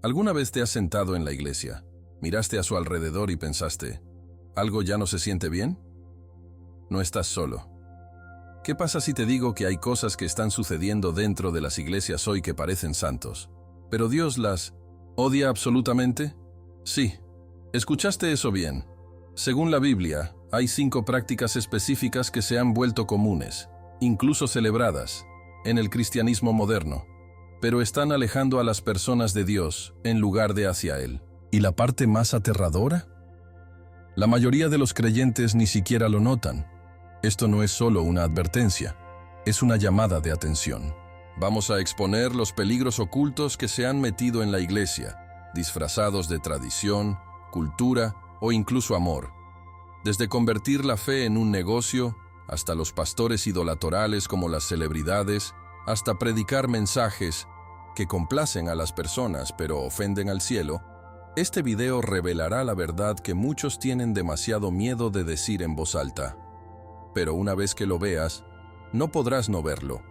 ¿Alguna vez te has sentado en la iglesia, miraste a su alrededor y pensaste, ¿algo ya no se siente bien? No estás solo. ¿Qué pasa si te digo que hay cosas que están sucediendo dentro de las iglesias hoy que parecen santos, pero Dios las odia absolutamente? Sí, escuchaste eso bien. Según la Biblia, hay 5 prácticas específicas que se han vuelto comunes, incluso celebradas, en el cristianismo moderno, pero están alejando a las personas de Dios en lugar de hacia Él. ¿Y la parte más aterradora? La mayoría de los creyentes ni siquiera lo notan. Esto no es solo una advertencia, es una llamada de atención. Vamos a exponer los peligros ocultos que se han metido en la iglesia, disfrazados de tradición, cultura o incluso amor. Desde convertir la fe en un negocio, hasta los pastores idolatrales como las celebridades, hasta predicar mensajes que complacen a las personas pero ofenden al cielo, este video revelará la verdad que muchos tienen demasiado miedo de decir en voz alta. Pero una vez que lo veas, no podrás no verlo.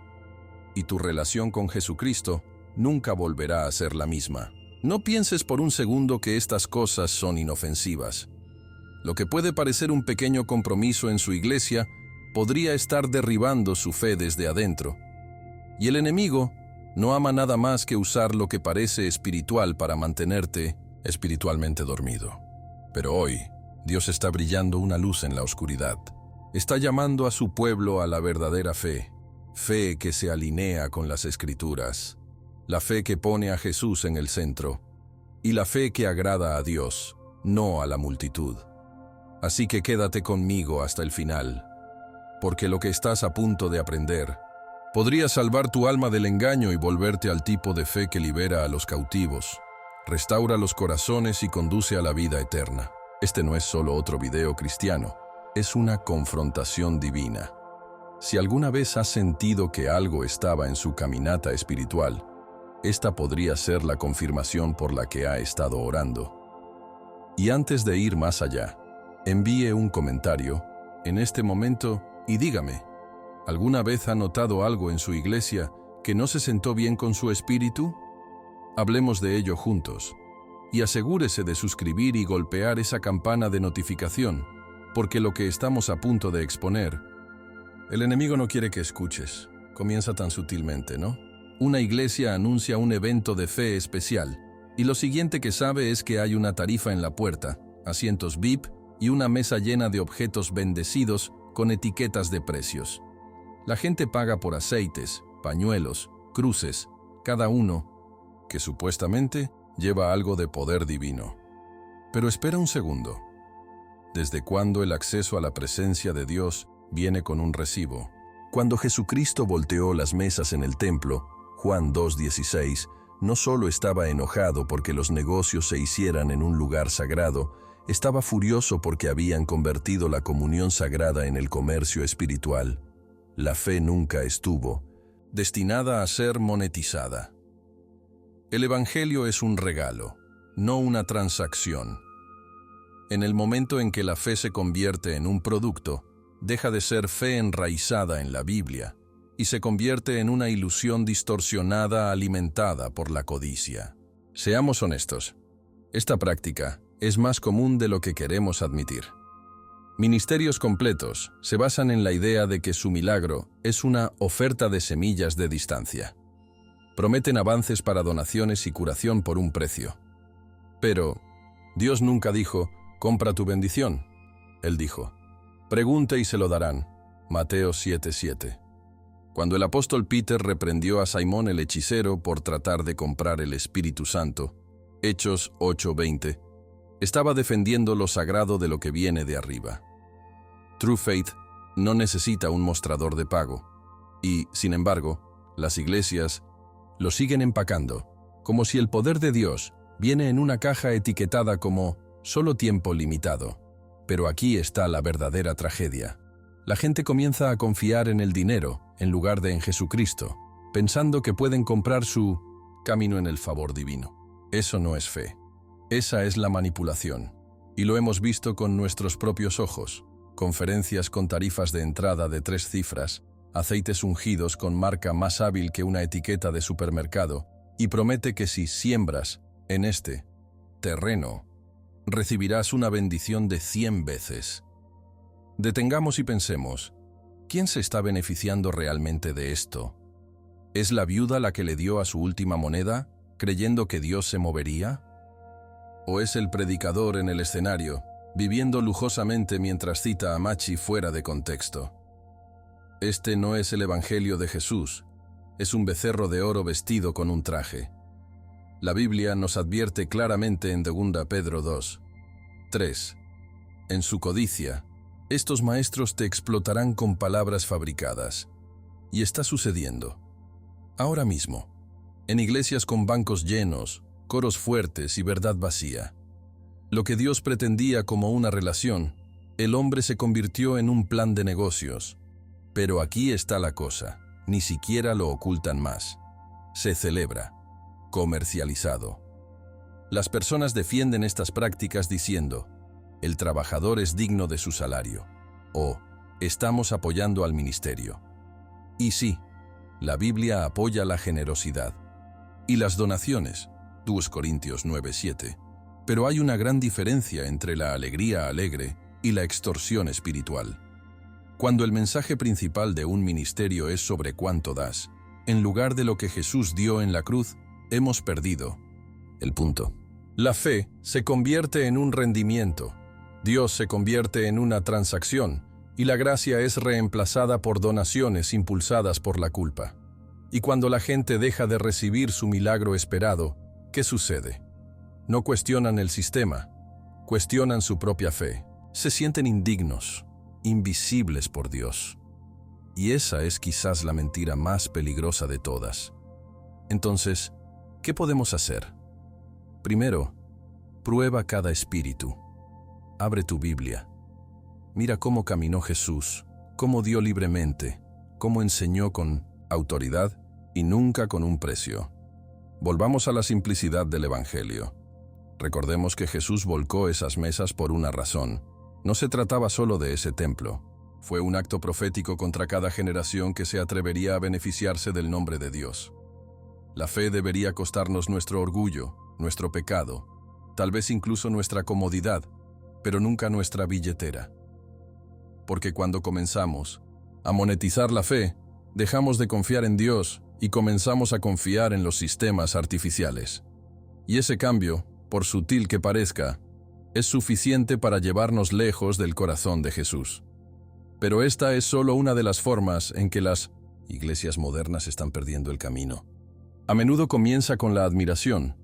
Y tu relación con Jesucristo nunca volverá a ser la misma. No pienses por un segundo que estas cosas son inofensivas. Lo que puede parecer un pequeño compromiso en su iglesia podría estar derribando su fe desde adentro. Y el enemigo no ama nada más que usar lo que parece espiritual para mantenerte espiritualmente dormido. Pero hoy, Dios está brillando una luz en la oscuridad. Está llamando a su pueblo a la verdadera fe, fe que se alinea con las Escrituras, la fe que pone a Jesús en el centro, y la fe que agrada a Dios, no a la multitud. Así que quédate conmigo hasta el final, porque lo que estás a punto de aprender podría salvar tu alma del engaño y volverte al tipo de fe que libera a los cautivos, restaura los corazones y conduce a la vida eterna. Este no es solo otro video cristiano, es una confrontación divina. Si alguna vez has sentido que algo estaba en su caminata espiritual, esta podría ser la confirmación por la que ha estado orando. Y antes de ir más allá, envíe un comentario en este momento y dígame, ¿alguna vez ha notado algo en su iglesia que no se sentó bien con su espíritu? Hablemos de ello juntos. Y asegúrese de suscribir y golpear esa campana de notificación, porque lo que estamos a punto de exponer, el enemigo no quiere que escuches. Comienza tan sutilmente, ¿no? Una iglesia anuncia un evento de fe especial, y lo siguiente que sabe es que hay una tarifa en la puerta, asientos VIP y una mesa llena de objetos bendecidos con etiquetas de precios. La gente paga por aceites, pañuelos, cruces, cada uno, que supuestamente lleva algo de poder divino. Pero espera un segundo. ¿Desde cuándo el acceso a la presencia de Dios viene con un recibo? Cuando Jesucristo volteó las mesas en el templo, Juan 2:16, no solo estaba enojado porque los negocios se hicieran en un lugar sagrado, estaba furioso porque habían convertido la comunión sagrada en el comercio espiritual. La fe nunca estuvo destinada a ser monetizada. El Evangelio es un regalo, no una transacción. En el momento en que la fe se convierte en un producto, deja de ser fe enraizada en la Biblia y se convierte en una ilusión distorsionada alimentada por la codicia. Seamos honestos, esta práctica es más común de lo que queremos admitir. Ministerios completos se basan en la idea de que su milagro es una oferta de semillas de distancia. Prometen avances para donaciones y curación por un precio. Pero Dios nunca dijo, compra tu bendición. Él dijo, pregunte y se lo darán. Mateo 7:7. Cuando el apóstol Peter reprendió a Simón el hechicero por tratar de comprar el Espíritu Santo, Hechos 8:20, estaba defendiendo lo sagrado de lo que viene de arriba. True Faith no necesita un mostrador de pago, y, sin embargo, las iglesias lo siguen empacando, como si el poder de Dios viene en una caja etiquetada como solo tiempo limitado. Pero aquí está la verdadera tragedia. La gente comienza a confiar en el dinero en lugar de en Jesucristo, pensando que pueden comprar su camino en el favor divino. Eso no es fe. Esa es la manipulación. Y lo hemos visto con nuestros propios ojos. Conferencias con tarifas de entrada de 3 cifras, aceites ungidos con marca más hábil que una etiqueta de supermercado, y promete que si siembras En este terreno recibirás una bendición de 100 veces. Detengamos y pensemos, ¿quién se está beneficiando realmente de esto? ¿Es la viuda la que le dio a su última moneda, creyendo que Dios se movería? ¿O es el predicador en el escenario, viviendo lujosamente mientras cita a Machi fuera de contexto? Este no es el Evangelio de Jesús, es un becerro de oro vestido con un traje. La Biblia nos advierte claramente en 2 Pedro 2, 3. En su codicia, estos maestros te explotarán con palabras fabricadas. Y está sucediendo. Ahora mismo, en iglesias con bancos llenos, coros fuertes y verdad vacía. Lo que Dios pretendía como una relación, el hombre se convirtió en un plan de negocios. Pero aquí está la cosa, ni siquiera lo ocultan más. Se celebra, comercializado. Las personas defienden estas prácticas diciendo, el trabajador es digno de su salario, o estamos apoyando al ministerio. Y sí, la Biblia apoya la generosidad y las donaciones, 2 Corintios 9:7, pero hay una gran diferencia entre la alegría alegre y la extorsión espiritual. Cuando el mensaje principal de un ministerio es sobre cuánto das, en lugar de lo que Jesús dio en la cruz, hemos perdido el punto. La fe se convierte en un rendimiento, Dios se convierte en una transacción, y la gracia es reemplazada por donaciones impulsadas por la culpa. Y cuando la gente deja de recibir su milagro esperado, ¿qué sucede? No cuestionan el sistema, cuestionan su propia fe. Se sienten indignos, invisibles por Dios. Y esa es quizás la mentira más peligrosa de todas. Entonces, ¿qué podemos hacer? Primero, prueba cada espíritu. Abre tu Biblia. Mira cómo caminó Jesús, cómo dio libremente, cómo enseñó con autoridad y nunca con un precio. Volvamos a la simplicidad del Evangelio. Recordemos que Jesús volcó esas mesas por una razón. No se trataba solo de ese templo. Fue un acto profético contra cada generación que se atrevería a beneficiarse del nombre de Dios. La fe debería costarnos nuestro orgullo, nuestro pecado, tal vez incluso nuestra comodidad, pero nunca nuestra billetera. Porque cuando comenzamos a monetizar la fe, dejamos de confiar en Dios y comenzamos a confiar en los sistemas artificiales. Y ese cambio, por sutil que parezca, es suficiente para llevarnos lejos del corazón de Jesús. Pero esta es solo una de las formas en que las iglesias modernas están perdiendo el camino. A menudo comienza con la admiración,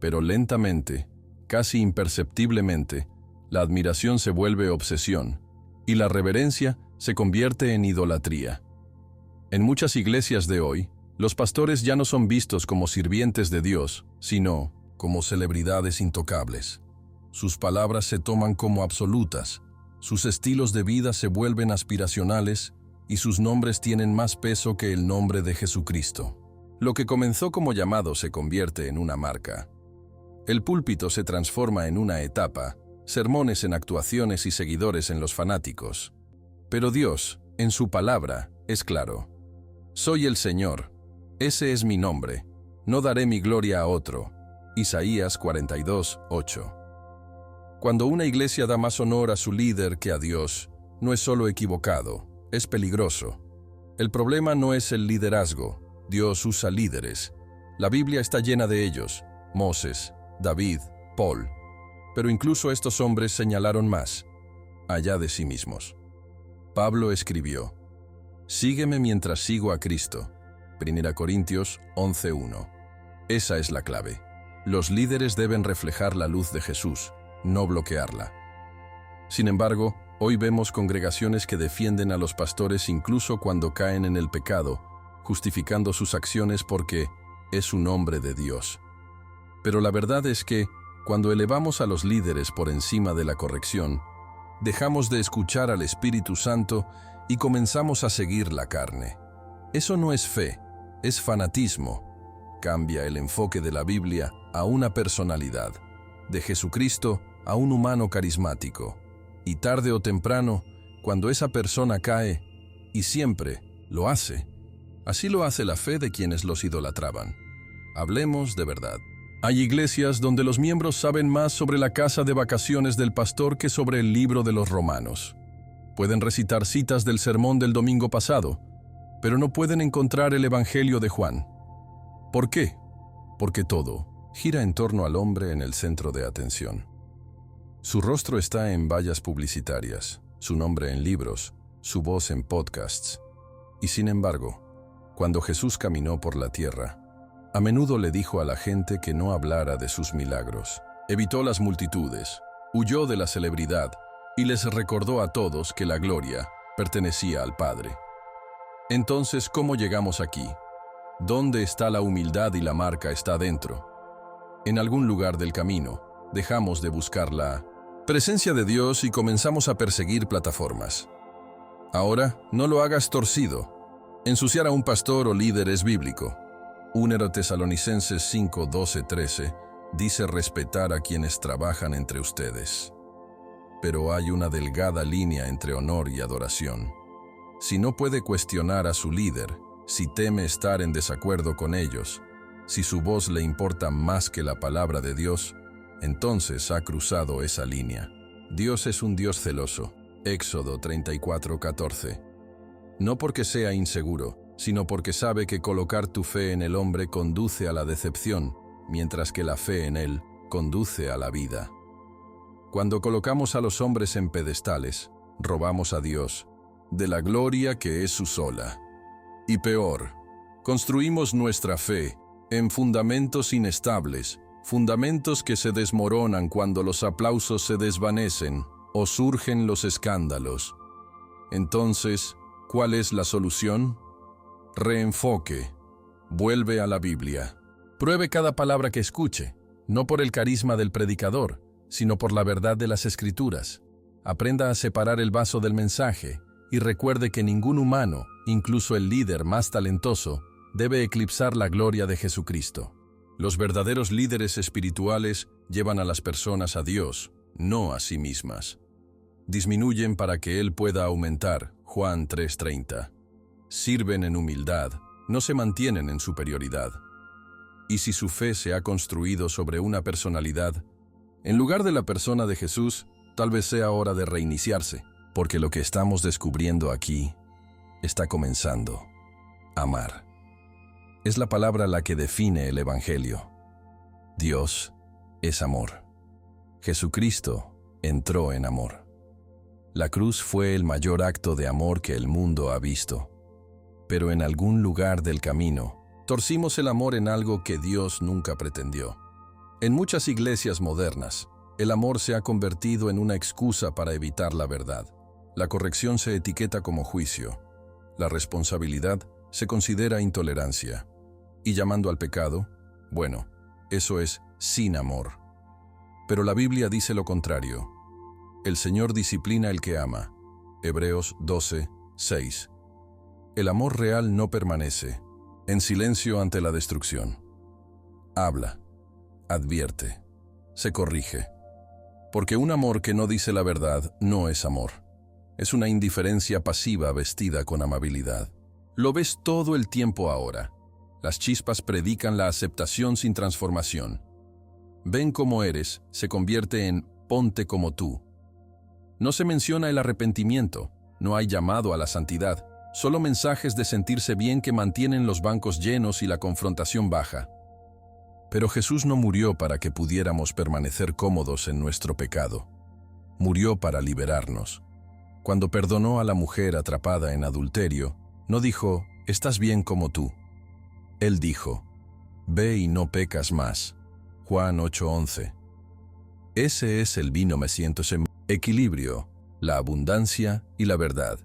pero lentamente, casi imperceptiblemente, la admiración se vuelve obsesión y la reverencia se convierte en idolatría. En muchas iglesias de hoy, los pastores ya no son vistos como sirvientes de Dios, sino como celebridades intocables. Sus palabras se toman como absolutas, sus estilos de vida se vuelven aspiracionales y sus nombres tienen más peso que el nombre de Jesucristo. Lo que comenzó como llamado se convierte en una marca. El púlpito se transforma en una etapa, sermones en actuaciones y seguidores en los fanáticos. Pero Dios, en su palabra, es claro. Soy el Señor, ese es mi nombre, no daré mi gloria a otro. Isaías 42:8. Cuando una iglesia da más honor a su líder que a Dios, no es solo equivocado, es peligroso. El problema no es el liderazgo, Dios usa líderes. La Biblia está llena de ellos, Moses, David, Paul. Pero incluso estos hombres señalaron más, allá de sí mismos. Pablo escribió, «Sígueme mientras sigo a Cristo». 1 Corintios 11:1. Esa es la clave. Los líderes deben reflejar la luz de Jesús, no bloquearla. Sin embargo, hoy vemos congregaciones que defienden a los pastores incluso cuando caen en el pecado, justificando sus acciones porque es un hombre de Dios. Pero la verdad es que, cuando elevamos a los líderes por encima de la corrección, dejamos de escuchar al Espíritu Santo y comenzamos a seguir la carne. Eso no es fe, es fanatismo. Cambia el enfoque de la Biblia a una personalidad, de Jesucristo a un humano carismático. Y tarde o temprano, cuando esa persona cae, y siempre lo hace, así lo hace la fe de quienes los idolatraban. Hablemos de verdad. Hay iglesias donde los miembros saben más sobre la casa de vacaciones del pastor que sobre el libro de los Romanos. Pueden recitar citas del sermón del domingo pasado, pero no pueden encontrar el Evangelio de Juan. ¿Por qué? Porque todo gira en torno al hombre en el centro de atención. Su rostro está en vallas publicitarias, su nombre en libros, su voz en podcasts. Y sin embargo, cuando Jesús caminó por la tierra, a menudo le dijo a la gente que no hablara de sus milagros. Evitó las multitudes, huyó de la celebridad y les recordó a todos que la gloria pertenecía al Padre. Entonces, ¿cómo llegamos aquí? ¿Dónde está la humildad y la marca está dentro? En algún lugar del camino, dejamos de buscar la presencia de Dios y comenzamos a perseguir plataformas. Ahora, no lo hagas torcido. Ensuciar a un pastor o líder es bíblico. 1 Tesalonicenses 5, 12, 13 dice respetar a quienes trabajan entre ustedes. Pero hay una delgada línea entre honor y adoración. Si no puede cuestionar a su líder, si teme estar en desacuerdo con ellos, si su voz le importa más que la palabra de Dios, entonces ha cruzado esa línea. Dios es un Dios celoso. Éxodo 34, 14. No porque sea inseguro, sino porque sabe que colocar tu fe en el hombre conduce a la decepción, mientras que la fe en él conduce a la vida. Cuando colocamos a los hombres en pedestales, robamos a Dios de la gloria que es su sola. Y peor, construimos nuestra fe en fundamentos inestables, fundamentos que se desmoronan cuando los aplausos se desvanecen o surgen los escándalos. Entonces, ¿cuál es la solución? Reenfoque. Vuelve a la Biblia. Pruebe cada palabra que escuche, no por el carisma del predicador, sino por la verdad de las Escrituras. Aprenda a separar el vaso del mensaje y recuerde que ningún humano, incluso el líder más talentoso, debe eclipsar la gloria de Jesucristo. Los verdaderos líderes espirituales llevan a las personas a Dios, no a sí mismas. Disminuyen para que Él pueda aumentar. Juan 3:30. Sirven en humildad, no se mantienen en superioridad. Y si su fe se ha construido sobre una personalidad, en lugar de la persona de Jesús, tal vez sea hora de reiniciarse, porque lo que estamos descubriendo aquí está comenzando. Amar. Es la palabra la que define el Evangelio. Dios es amor. Jesucristo entró en amor. La cruz fue el mayor acto de amor que el mundo ha visto. Pero en algún lugar del camino, torcimos el amor en algo que Dios nunca pretendió. En muchas iglesias modernas, el amor se ha convertido en una excusa para evitar la verdad. La corrección se etiqueta como juicio. La responsabilidad se considera intolerancia. Y llamando al pecado, bueno, eso es sin amor. Pero la Biblia dice lo contrario. El Señor disciplina al que ama. Hebreos 12, 6. El amor real no permanece en silencio ante la destrucción. Habla, advierte, se corrige. Porque un amor que no dice la verdad no es amor. Es una indiferencia pasiva vestida con amabilidad. Lo ves todo el tiempo ahora. Las chispas predican la aceptación sin transformación. Ven como eres se convierte en ponte como tú. No se menciona el arrepentimiento, no hay llamado a la santidad, solo mensajes de sentirse bien que mantienen los bancos llenos y la confrontación baja. Pero Jesús no murió para que pudiéramos permanecer cómodos en nuestro pecado. Murió para liberarnos. Cuando perdonó a la mujer atrapada en adulterio, no dijo, «Estás bien como tú». Él dijo, «Ve y no pecas más». Juan 8:11. Ese es el vino me siento en equilibrio, la abundancia y la verdad.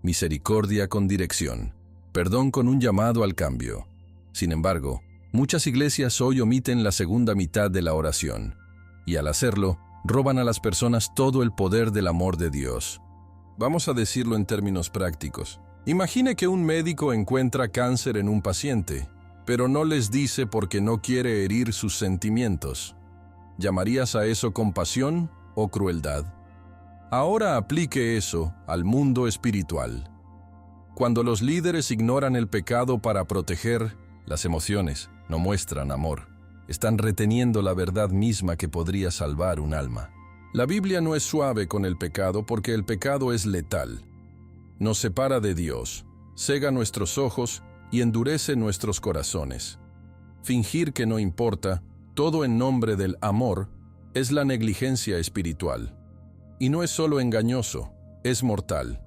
Misericordia con dirección, perdón con un llamado al cambio. Sin embargo, muchas iglesias hoy omiten la segunda mitad de la oración, y al hacerlo, roban a las personas todo el poder del amor de Dios. Vamos a decirlo en términos prácticos. Imagine que un médico encuentra cáncer en un paciente, pero no les dice porque no quiere herir sus sentimientos. ¿Llamarías a eso compasión o crueldad? Ahora aplique eso al mundo espiritual. Cuando los líderes ignoran el pecado para proteger las emociones, no muestran amor. Están reteniendo la verdad misma que podría salvar un alma. La Biblia no es suave con el pecado porque el pecado es letal. Nos separa de Dios, cega nuestros ojos y endurece nuestros corazones. Fingir que no importa, todo en nombre del amor, es la negligencia espiritual. Y no es solo engañoso, es mortal.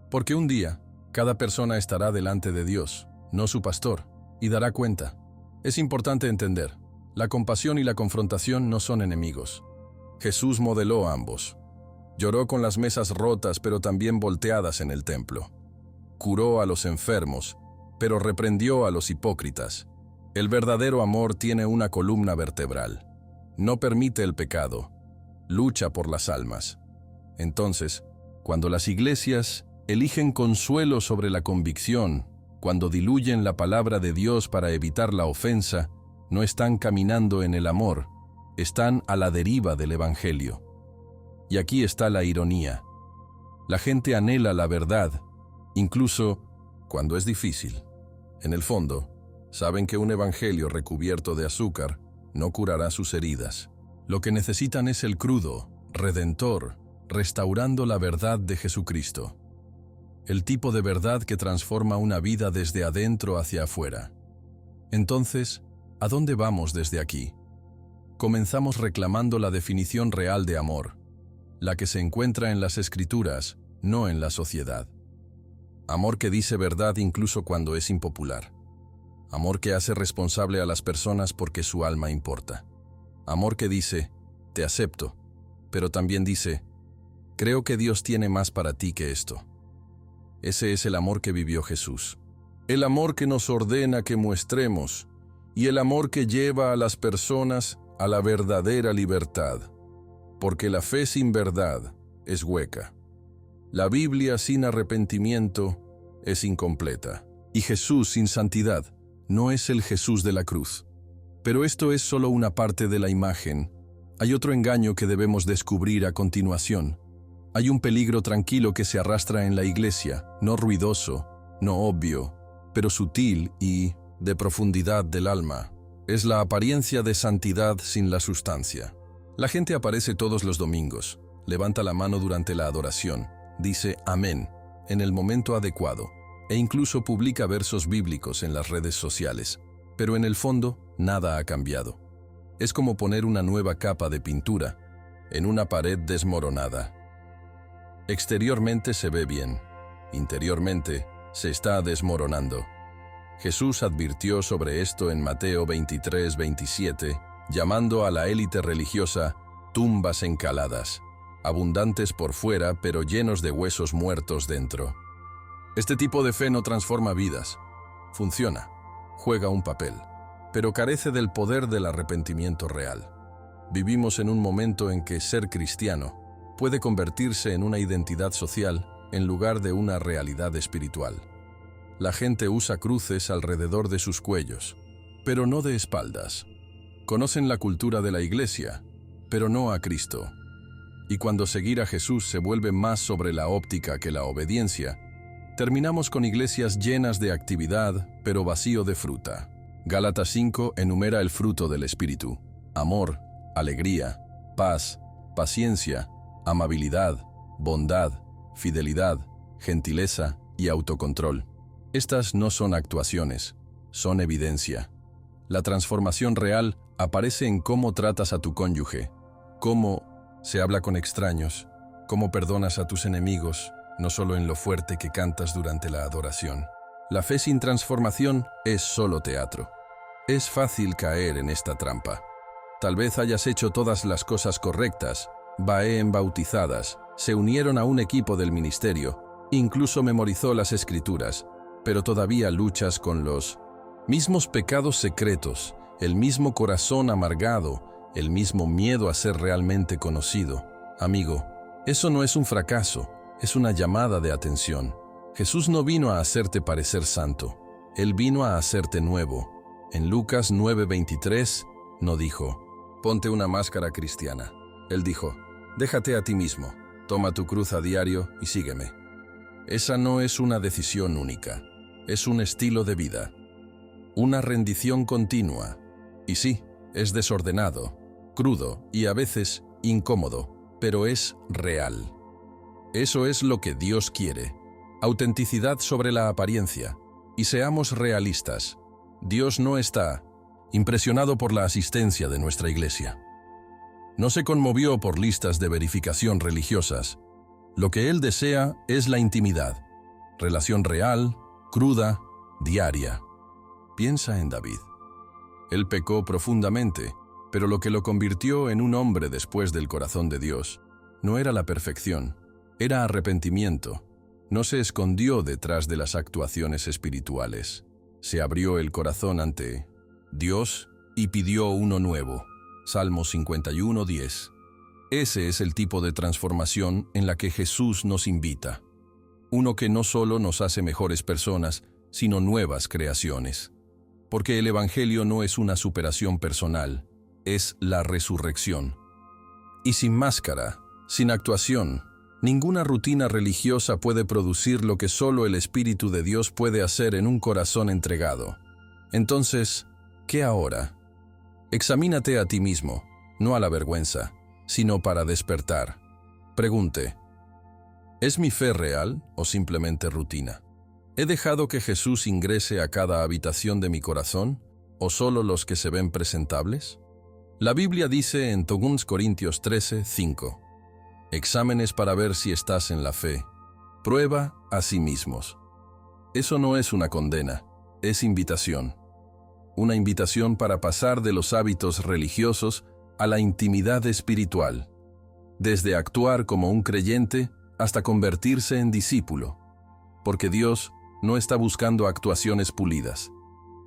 Porque un día, cada persona estará delante de Dios, no su pastor, y dará cuenta. Es importante entender, la compasión y la confrontación no son enemigos. Jesús modeló ambos. Lloró con las mesas rotas pero también volteadas en el templo. Curó a los enfermos, pero reprendió a los hipócritas. El verdadero amor tiene una columna vertebral. No permite el pecado. Lucha por las almas. Entonces, cuando las iglesias eligen consuelo sobre la convicción, cuando diluyen la palabra de Dios para evitar la ofensa, no están caminando en el amor, están a la deriva del Evangelio. Y aquí está la ironía. La gente anhela la verdad, incluso cuando es difícil. En el fondo, saben que un evangelio recubierto de azúcar no curará sus heridas. Lo que necesitan es el crudo, redentor, restaurando la verdad de Jesucristo. El tipo de verdad que transforma una vida desde adentro hacia afuera. Entonces, ¿a dónde vamos desde aquí? Comenzamos reclamando la definición real de amor, la que se encuentra en las Escrituras, no en la sociedad. Amor que dice verdad incluso cuando es impopular. Amor que hace responsable a las personas porque su alma importa. Amor que dice, te acepto, pero también dice, creo que Dios tiene más para ti que esto. Ese es el amor que vivió Jesús. El amor que nos ordena que muestremos y el amor que lleva a las personas a la verdadera libertad. Porque la fe sin verdad es hueca. La Biblia sin arrepentimiento es incompleta. Y Jesús sin santidad no es el Jesús de la cruz. Pero esto es solo una parte de la imagen. Hay otro engaño que debemos descubrir a continuación. Hay un peligro tranquilo que se arrastra en la iglesia, no ruidoso, no obvio, pero sutil y de profundidad del alma. Es la apariencia de santidad sin la sustancia. La gente aparece todos los domingos, levanta la mano durante la adoración, dice amén en el momento adecuado e incluso publica versos bíblicos en las redes sociales. Pero en el fondo, nada ha cambiado. Es como poner una nueva capa de pintura en una pared desmoronada. Exteriormente se ve bien, interiormente se está desmoronando. Jesús advirtió sobre esto en Mateo 23-27, llamando a la élite religiosa tumbas encaladas, abundantes por fuera pero llenos de huesos muertos dentro. Este tipo de fe no transforma vidas. Funciona, juega un papel, pero carece del poder del arrepentimiento real. Vivimos en un momento en que ser cristiano puede convertirse en una identidad social en lugar de una realidad espiritual. La gente usa cruces alrededor de sus cuellos, pero no de espaldas. Conocen la cultura de la iglesia, pero no a Cristo. Y cuando seguir a Jesús se vuelve más sobre la óptica que la obediencia, terminamos con iglesias llenas de actividad, pero vacío de fruta. Gálatas 5 enumera el fruto del Espíritu: amor, alegría, paz, paciencia, amabilidad, bondad, fidelidad, gentileza y autocontrol. Estas no son actuaciones, son evidencia. La transformación real aparece en cómo tratas a tu cónyuge, cómo se habla con extraños, cómo perdonas a tus enemigos, no solo en lo fuerte que cantas durante la adoración. La fe sin transformación es solo teatro. Es fácil caer en esta trampa. Tal vez hayas hecho todas las cosas correctas, bautizadas, se unieron a un equipo del ministerio, incluso memorizó las escrituras, pero todavía luchas con los mismos pecados secretos, el mismo corazón amargado, el mismo miedo a ser realmente conocido. Amigo, eso no es un fracaso, es una llamada de atención. Jesús no vino a hacerte parecer santo, Él vino a hacerte nuevo. En Lucas 9:23 no dijo, ponte una máscara cristiana. Él dijo, déjate a ti mismo, toma tu cruz a diario y sígueme. Esa no es una decisión única, es un estilo de vida, una rendición continua. Y sí, Es desordenado, crudo y a veces incómodo, pero es real. Eso es lo que Dios quiere. Autenticidad sobre la apariencia. Y seamos realistas. Dios no está impresionado por la asistencia de nuestra iglesia. No se conmovió por listas de verificación religiosas. Lo que Él desea es la intimidad. Relación real, cruda, diaria. Piensa en David. Él pecó profundamente, pero lo que lo convirtió en un hombre después del corazón de Dios no era la perfección, era arrepentimiento. No se escondió detrás de las actuaciones espirituales. Se abrió el corazón ante Dios y pidió uno nuevo. Salmo 51:10. Ese es el tipo de transformación en la que Jesús nos invita. Uno que no solo nos hace mejores personas, sino nuevas creaciones. Porque el Evangelio no es una superación personal, es la resurrección. Y sin máscara, sin actuación, ninguna rutina religiosa puede producir lo que solo el Espíritu de Dios puede hacer en un corazón entregado. Entonces, ¿qué ahora? Examínate a ti mismo, no a la vergüenza, sino para despertar. Pregunte, ¿es mi fe real o simplemente rutina? ¿He dejado que Jesús ingrese a cada habitación de mi corazón o solo los que se ven presentables? La Biblia dice en 2 Corintios 13:5, exámenes para ver si estás en la fe. Prueba a sí mismos. Eso no es una condena, es invitación. Una invitación para pasar de los hábitos religiosos a la intimidad espiritual, desde actuar como un creyente hasta convertirse en discípulo. Porque Dios no está buscando actuaciones pulidas,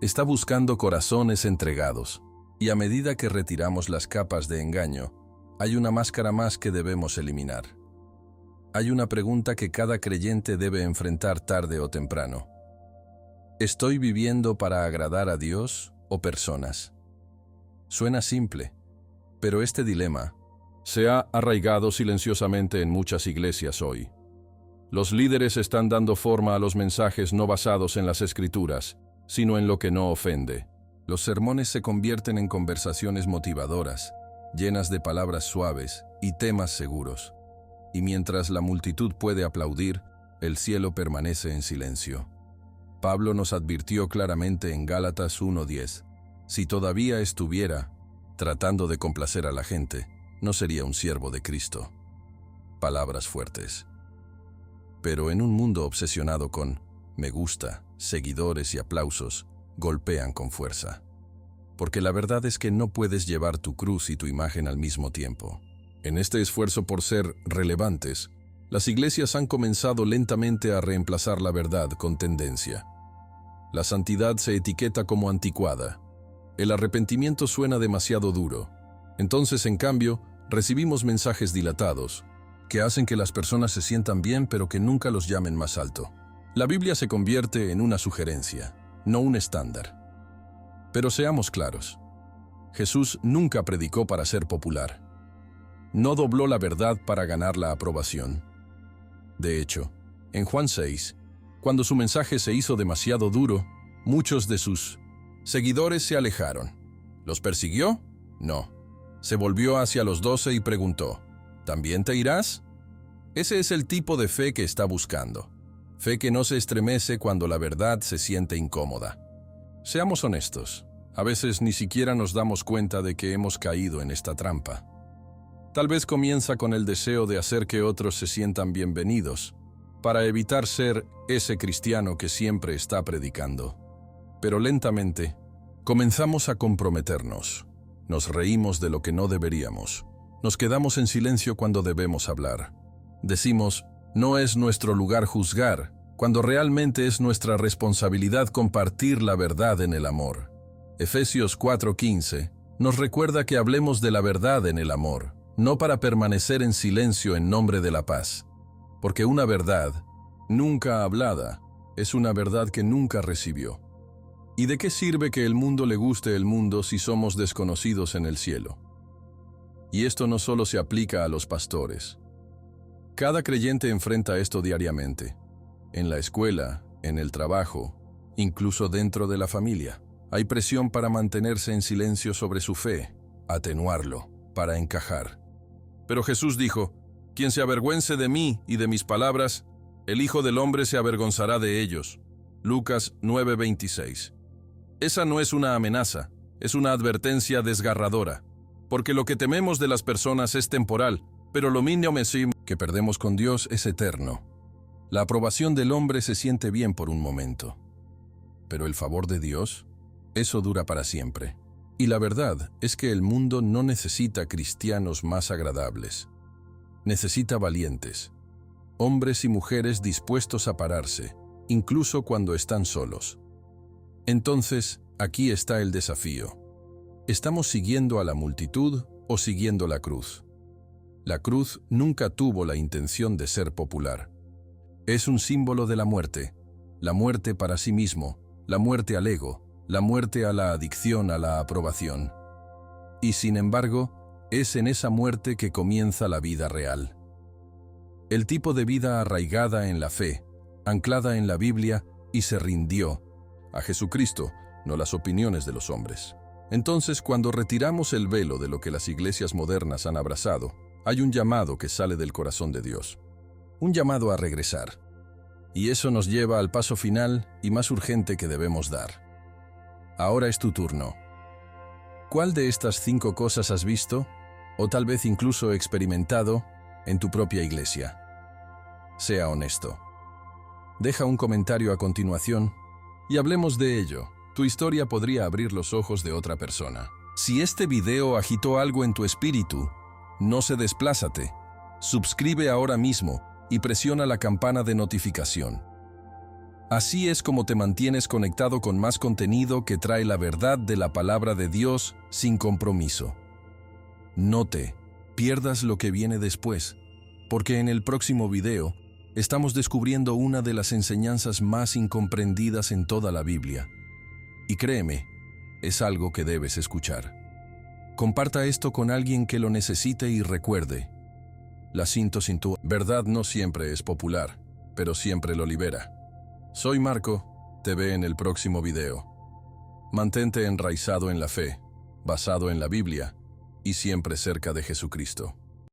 está buscando corazones entregados. Y a medida que retiramos las capas de engaño, hay una máscara más que debemos eliminar. Hay una pregunta que cada creyente debe enfrentar tarde o temprano. ¿Estoy viviendo para agradar a Dios o personas? Suena simple, pero este dilema se ha arraigado silenciosamente en muchas iglesias hoy. Los líderes están dando forma a los mensajes no basados en las Escrituras, sino en lo que no ofende. Los sermones se convierten en conversaciones motivadoras, llenas de palabras suaves y temas seguros. Y mientras la multitud puede aplaudir, el cielo permanece en silencio. Pablo nos advirtió claramente en Gálatas 1:10, si todavía estuviera tratando de complacer a la gente, no sería un siervo de Cristo. Palabras fuertes. Pero en un mundo obsesionado con me gusta, seguidores y aplausos, golpean con fuerza. Porque la verdad es que no puedes llevar tu cruz y tu imagen al mismo tiempo. En este esfuerzo por ser relevantes, las iglesias han comenzado lentamente a reemplazar la verdad con tendencia. La santidad se etiqueta como anticuada. El arrepentimiento suena demasiado duro. Entonces, en cambio, recibimos mensajes dilatados, que hacen que las personas se sientan bien pero que nunca los llamen más alto. La Biblia se convierte en una sugerencia, no un estándar. Pero seamos claros, Jesús nunca predicó para ser popular. No dobló la verdad para ganar la aprobación. De hecho, en Juan 6, cuando su mensaje se hizo demasiado duro, muchos de sus seguidores se alejaron. ¿Los persiguió? No. Se volvió hacia los 12 y preguntó, ¿también te irás? Ese es el tipo de fe que está buscando. Fe que no se estremece cuando la verdad se siente incómoda. Seamos honestos, a veces ni siquiera nos damos cuenta de que hemos caído en esta trampa. Tal vez comienza con el deseo de hacer que otros se sientan bienvenidos, para evitar ser ese cristiano que siempre está predicando. Pero lentamente, comenzamos a comprometernos. Nos reímos de lo que no deberíamos. Nos quedamos en silencio cuando debemos hablar. Decimos, no es nuestro lugar juzgar, cuando realmente es nuestra responsabilidad compartir la verdad en el amor. Efesios 4:15 nos recuerda que hablemos de la verdad en el amor, no para permanecer en silencio en nombre de la paz. Porque una verdad, nunca hablada, es una verdad que nunca recibió. ¿Y de qué sirve que el mundo le guste el mundo si somos desconocidos en el cielo? Y esto no solo se aplica a los pastores. Cada creyente enfrenta esto diariamente, en la escuela, en el trabajo, incluso dentro de la familia. Hay presión para mantenerse en silencio sobre su fe, atenuarlo, para encajar. Pero Jesús dijo: quien se avergüence de mí y de mis palabras, el Hijo del Hombre se avergonzará de ellos. Lucas 9:26. Esa no es una amenaza, es una advertencia desgarradora, porque lo que tememos de las personas es temporal, pero lo mínimo que perdemos con Dios es eterno. La aprobación del hombre se siente bien por un momento, pero el favor de Dios, eso dura para siempre. Y la verdad es que el mundo no necesita cristianos más agradables. Necesita valientes, hombres y mujeres dispuestos a pararse, incluso cuando están solos. Entonces, aquí está el desafío. ¿Estamos siguiendo a la multitud o siguiendo la cruz? La cruz nunca tuvo la intención de ser popular. Es un símbolo de la muerte para sí mismo, la muerte al ego, la muerte a la adicción a la aprobación. Y sin embargo, es en esa muerte que comienza la vida real. El tipo de vida arraigada en la fe, anclada en la Biblia y se rindió a Jesucristo, no las opiniones de los hombres. Entonces, cuando retiramos el velo de lo que las iglesias modernas han abrazado, hay un llamado que sale del corazón de Dios. Un llamado a regresar. Y eso nos lleva al paso final y más urgente que debemos dar. Ahora es tu turno. ¿Cuál de estas 5 cosas has visto, o tal vez incluso experimentado, en tu propia iglesia? Sea honesto. Deja un comentario a continuación y hablemos de ello. Tu historia podría abrir los ojos de otra persona. Si este video agitó algo en tu espíritu, no se desplázate. Suscribe ahora mismo y presiona la campana de notificación. Así es como te mantienes conectado con más contenido que trae la verdad de la palabra de Dios sin compromiso. No te pierdas lo que viene después, porque en el próximo video estamos descubriendo una de las enseñanzas más incomprendidas en toda la Biblia. Y créeme, es algo que debes escuchar. Comparta esto con alguien que lo necesite y recuerde: la verdad no siempre es popular, pero siempre lo libera. Soy Marco, te veo en el próximo video. Mantente enraizado en la fe, basado en la Biblia y siempre cerca de Jesucristo.